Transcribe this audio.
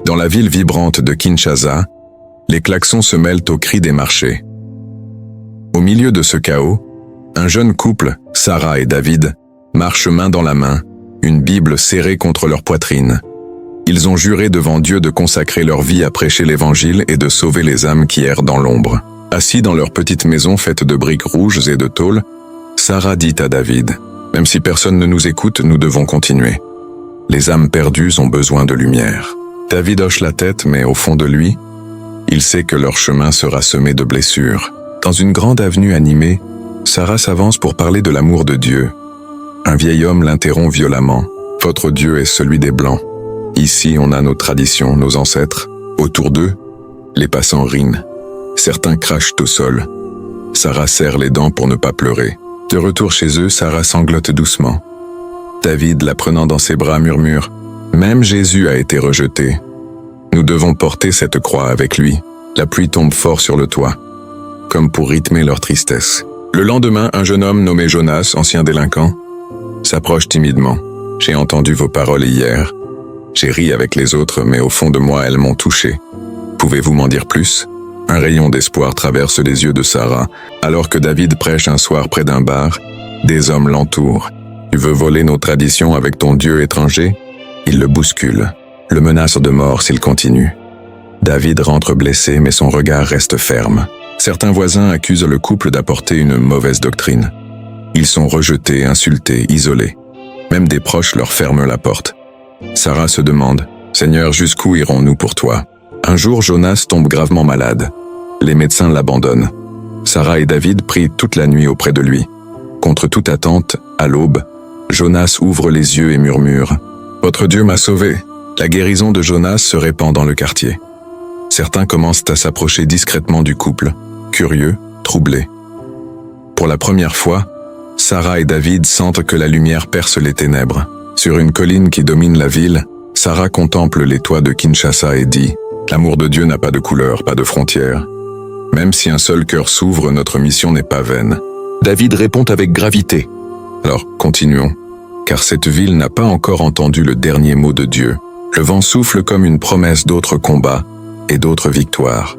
Dans la ville vibrante de Kinshasa, les klaxons se mêlent aux cris des marchés. Au milieu de ce chaos, un jeune couple, Sarah et David, marchent main dans la main, une Bible serrée contre leur poitrine. Ils ont juré devant Dieu de consacrer leur vie à prêcher l'Évangile et de sauver les âmes qui errent dans l'ombre. Assis dans leur petite maison faite de briques rouges et de tôle, Sarah dit à David, « Même si personne ne nous écoute, nous devons continuer. Les âmes perdues ont besoin de lumière. » David hoche la tête, mais au fond de lui, il sait que leur chemin sera semé de blessures. Dans une grande avenue animée, Sarah s'avance pour parler de l'amour de Dieu. Un vieil homme l'interrompt violemment. « Votre Dieu est celui des Blancs. Ici, on a nos traditions, nos ancêtres. Autour d'eux, les passants rient. Certains crachent au sol. Sarah serre les dents pour ne pas pleurer. De retour chez eux, Sarah sanglote doucement. David, la prenant dans ses bras, murmure « Même Jésus a été rejeté. Nous devons porter cette croix avec lui. » La pluie tombe fort sur le toit, comme pour rythmer leur tristesse. Le lendemain, un jeune homme nommé Jonas, ancien délinquant, s'approche timidement. « J'ai entendu vos paroles hier. J'ai ri avec les autres, mais au fond de moi, elles m'ont touché. Pouvez-vous m'en dire plus ?» Un rayon d'espoir traverse les yeux de Sarah. Alors que David prêche un soir près d'un bar, des hommes l'entourent. « Tu veux voler nos traditions avec ton Dieu étranger ?» Il le bouscule, le menace de mort s'il continue. David rentre blessé, mais son regard reste ferme. Certains voisins accusent le couple d'apporter une mauvaise doctrine. Ils sont rejetés, insultés, isolés. Même des proches leur ferment la porte. Sarah se demande « Seigneur, jusqu'où irons-nous pour toi ?» Un jour, Jonas tombe gravement malade. Les médecins l'abandonnent. Sarah et David prient toute la nuit auprès de lui. Contre toute attente, à l'aube, Jonas ouvre les yeux et murmure « Votre Dieu m'a sauvé !» La guérison de Jonas se répand dans le quartier. Certains commencent à s'approcher discrètement du couple, curieux, troublés. Pour la première fois, Sarah et David sentent que la lumière perce les ténèbres. Sur une colline qui domine la ville, Sarah contemple les toits de Kinshasa et dit « L'amour de Dieu n'a pas de couleur, pas de frontières. Même si un seul cœur s'ouvre, notre mission n'est pas vaine. » David répond avec gravité. « Alors, continuons, car cette ville n'a pas encore entendu le dernier mot de Dieu. Le vent souffle comme une promesse d'autres combats et d'autres victoires. »